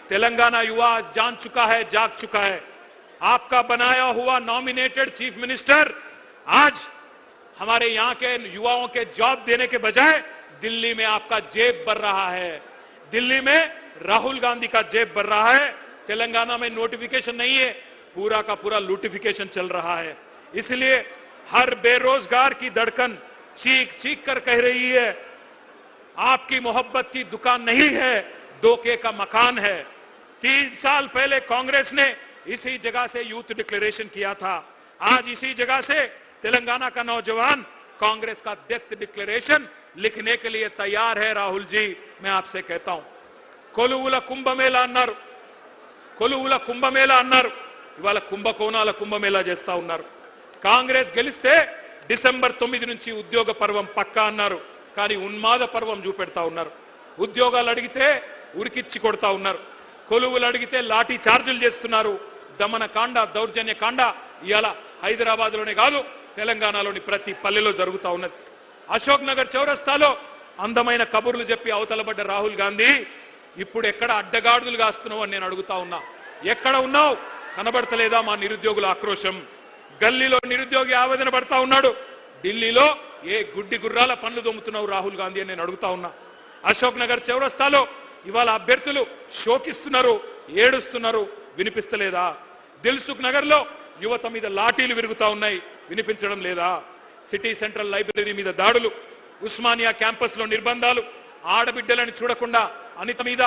तेलंगाना युवा आज जान चुका है, जाग चुका है। आपका बनाया हुआ नॉमिनेटेड चीफ मिनिस्टर आज हमारे यहां के युवाओं के जॉब देने के बजाय दिल्ली में आपका जेब भर रहा है। दिल्ली में राहुल गांधी का जेब भर रहा है। तेलंगाना में नोटिफिकेशन नहीं है, पूरा का पूरा लूटिफिकेशन चल रहा है। इसलिए हर बेरोजगार की धड़कन चीख चीख कर कह रही है, आपकी मोहब्बत की दुकान नहीं है, धोखे का मकान है। 3 साल पहले कांग्रेस ने इसी जगह से यूथ डिक्लेरेशन किया था। आज इसी जगह से तेलंगाना का नौजवान कांग्रेस का डेथ डिक्लेरेशन लिखने के लिए तैयार है। राहुल जी, मैं आपसे कहता हूं, కొలువుల కుంభమేళా అన్నారు, కొలువుల కుంభమేళా అన్నారు, ఇవాళ కుంభకోణాల కుంభమేళా చేస్తా ఉన్నారు. కాంగ్రెస్ గెలిస్తే డిసెంబర్ 9 నుంచి ఉద్యోగ పర్వం పక్కా అన్నారు, కానీ ఉన్మాద పర్వం చూపెడతా ఉన్నారు. ఉద్యోగాలు అడిగితే ఉరికిచ్చి కొడతా ఉన్నారు, కొలువులు అడిగితే లాఠీ చార్జీలు చేస్తున్నారు. దమన కాండ, దౌర్జన్య కాండ ఇవాళ హైదరాబాద్ లోనే కాదు, తెలంగాణలోని ప్రతి పల్లెలో జరుగుతా ఉన్నది. అశోక్ నగర్ చౌరస్తాలో అందమైన కబుర్లు చెప్పి అవతలబడ్డ రాహుల్ గాంధీ ఇప్పుడు ఎక్కడ అడ్డగాడులు కాస్తున్నావు అని నేను అడుగుతా ఉన్నా. ఎక్కడ ఉన్నావు? కనబడతలేదా మా నిరుద్యోగుల ఆక్రోశం? గల్లీలో నిరుద్యోగి ఆవేదన పడతా ఉన్నాడు, ఢిల్లీలో ఏ గుడ్డి గుర్రాల పనులు దొమ్ముతున్నావు రాహుల్ గాంధీ అని నేను అడుగుతా ఉన్నా. అశోక్ నగర్ చౌరస్తాలో ఇవాళ అభ్యర్థులు శోకిస్తున్నారు, ఏడుస్తున్నారు, వినిపిస్తలేదా? దిల్సుఖ్ నగర్ లో యువత మీద లాఠీలు విరుగుతా ఉన్నాయి, వినిపించడం లేదా? సిటీ సెంట్రల్ లైబ్రరీ మీద దాడులు, ఉస్మానియా క్యాంపస్ లో నిర్బంధాలు, ఆడబిడ్డలను చూడకుండా అనిత మీద,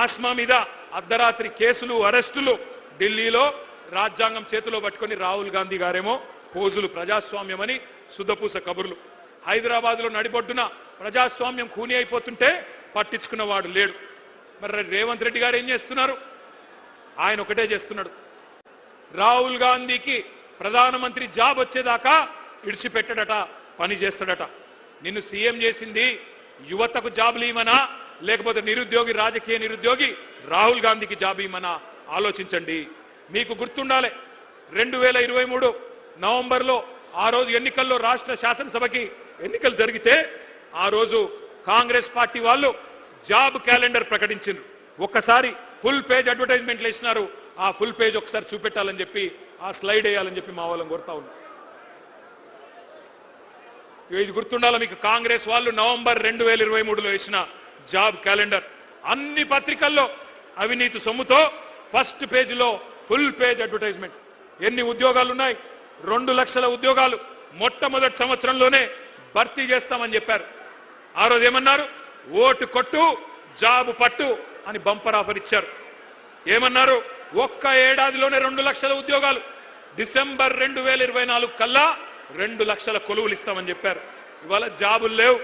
ఆస్మా మీద అర్ధరాత్రి కేసులు, అరెస్టులు. ఢిల్లీలో రాజ్యాంగం చేతిలో పట్టుకొని రాహుల్ గాంధీ గారేమో పోజులు, ప్రజాస్వామ్యమని సుధపూస కబుర్లు. హైదరాబాద్ లో నడిబొడ్డున ప్రజాస్వామ్యం ఖూనీ అయిపోతుంటే పట్టించుకున్నవాడు లేడు. మరి రేవంత్ రెడ్డి గారు ఏం చేస్తున్నారు? ఆయన ఒకటే చేస్తున్నాడు, రాహుల్ గాంధీకి ప్రధానమంత్రి జాబ్ వచ్చేదాకా ఇడిచిపెట్టడట, పని చేస్తాడట. నిన్ను సీఎం చేసింది యువతకు జాబులు ఇవ్వమనా, లేకపోతే నిరుద్యోగి, రాజకీయ నిరుద్యోగి రాహుల్ గాంధీకి జాబ్ ఇవ్వమనా? ఆలోచించండి. మీకు గుర్తుండాలి, 2023 నవంబర్లో ఆ రోజు ఎన్నికల్లో రాష్ట్ర శాసనసభకి ఎన్నికలు జరిగితే ఆ రోజు కాంగ్రెస్ పార్టీ వాళ్ళు జాబ్ క్యాలెండర్ ప్రకటించారు. ఒక్కసారి ఫుల్ పేజ్ అడ్వర్టైజ్మెంట్లు ఇచ్చినారు. ఆ ఫుల్ పేజ్ ఒకసారి చూపెట్టాలని చెప్పి, ఆ స్లైడ్ వేయాలని చెప్పి మా వాళ్ళని కోరుతా ఉన్నారు. ఇది గుర్తుండాలి మీకు, కాంగ్రెస్ వాళ్ళు నవంబర్ 2023లో ఇచ్చిన జాబ్ క్యాలెండర్. అన్ని పత్రికల్లో అవినీతి సొమ్ముతో ఫస్ట్ పేజీలో ఫుల్ పేజ్ అడ్వర్టైజ్మెంట్. ఎన్ని ఉద్యోగాలు ఉన్నాయి? 2 లక్షల ఉద్యోగాలు మొట్టమొదటి సంవత్సరంలోనే భర్తీ చేస్తామని చెప్పారు. ఆ రోజు ఏమన్నారు? ఓటు కొట్టు, జాబు పట్టు అని బంపర్ ఆఫర్ ఇచ్చారు. ఏమన్నారు? ఒక్క ఏడాదిలోనే 2 లక్షల ఉద్యోగాలు, డిసెంబర్ 2024 కల్లా 2 లక్షల కొలువులు ఇస్తామని చెప్పారు. ఇవాళ జాబులు లేవు,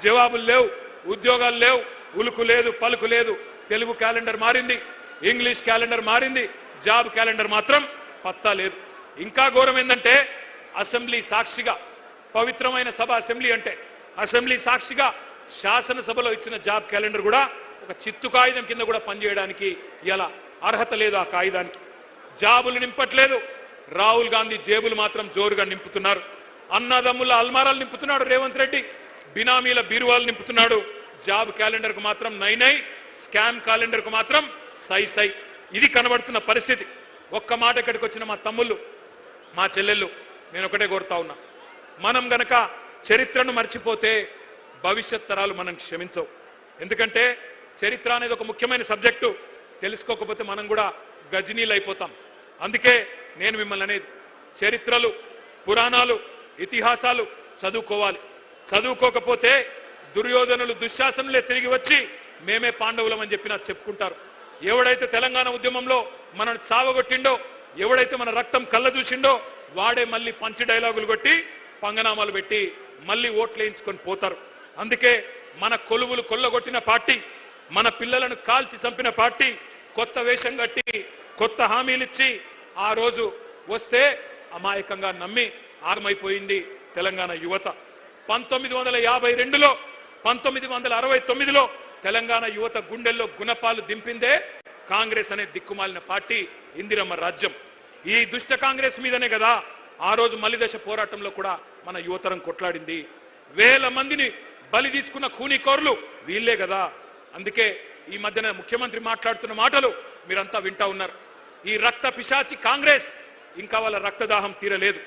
జవాబులు లేవు, ఉద్యోగాలు లేవు, ఉలుకు లేదు, పలుకు లేదు. తెలుగు క్యాలెండర్ మారింది, ఇంగ్లీష్ క్యాలెండర్ మారింది, జాబ్ క్యాలెండర్ మాత్రం పత్తా లేదు. ఇంకా ఘోరం ఏంటంటే, అసెంబ్లీ సాక్షిగా, పవిత్రమైన సభ అసెంబ్లీ అంటే, అసెంబ్లీ సాక్షిగా శాసనసభలో ఇచ్చిన జాబ్ క్యాలెండర్ కూడా ఒక చిత్తు కాగితం కింద కూడా పనిచేయడానికి ఇలా అర్హత లేదు. ఆ కాగితానికి జాబులు నింపట్లేదు. రాహుల్ గాంధీ జేబులు మాత్రం జోరుగా నింపుతున్నారు. అన్నదమ్ముల అల్మారాలు నింపుతున్నాడు రేవంత్ రెడ్డి, బినామీల బీరువాలు నింపుతున్నాడు. జాబ్ క్యాలెండర్ కు మాత్రం నై నై, స్కామ్ క్యాలెండర్ కు మాత్రం సై సై. ఇది కనబడుతున్న పరిస్థితి. ఒక్క మాట ఇక్కడికి వచ్చిన మా తమ్ముళ్ళు, మా చెల్లెళ్ళు, నేను ఒకటే కోరుతా ఉన్నా, మనం గనక చరిత్రను మర్చిపోతే భవిష్యత్ తరాలు మనం క్షమించవు. ఎందుకంటే చరిత్ర అనేది ఒక ముఖ్యమైన సబ్జెక్టు. తెలుసుకోకపోతే మనం కూడా గజనీలు అయిపోతాం. అందుకే నేను మిమ్మల్ని అనేది, చరిత్రలు, పురాణాలు, ఇతిహాసాలు చదువుకోవాలి. చదువుకోకపోతే దుర్యోధనులు, దుశ్శాసనులే తిరిగి వచ్చి మేమే పాండవులం అని చెప్పి నాకు చెప్పుకుంటారు. ఎవడైతే తెలంగాణ ఉద్యమంలో మనల్ని సావగొట్టిండో, ఎవడైతే మన రక్తం కళ్ళ చూసిండో, వాడే మళ్ళీ పంచి డైలాగులు కొట్టి, పంగనామాలు పెట్టి మళ్ళీ ఓట్లు వేయించుకొని పోతారు. అందుకే మన కొలువులు కొల్లగొట్టిన పార్టీ, మన పిల్లలను కాల్చి చంపిన పార్టీ కొత్త వేషం కట్టి, కొత్త హామీలు ఇచ్చి ఆ రోజు వస్తే అమాయకంగా నమ్మి ఆగమైపోయింది తెలంగాణ యువత. 1952లో, 1969లో తెలంగాణ యువత గుండెల్లో గుణపాలు దింపిందే కాంగ్రెస్ అనే దిక్కుమాలిన పార్టీ, ఇందిరమ్మ రాజ్యం. ఈ దుష్ట కాంగ్రెస్ మీదనే కదా ఆ రోజు మలిదశ పోరాటంలో కూడా మన యువతరం కొట్లాడింది. వేల మందిని బలి తీసుకున్న ఖూనీకోర్లు వీళ్లే కదా. అందుకే ఈ మధ్యన ముఖ్యమంత్రి మాట్లాడుతున్న మాటలు మీరంతా వింటా ఉన్నారు. ఈ రక్త పిశాచి కాంగ్రెస్ ఇంకా వాళ్ళ రక్తదాహం తీరలేదు.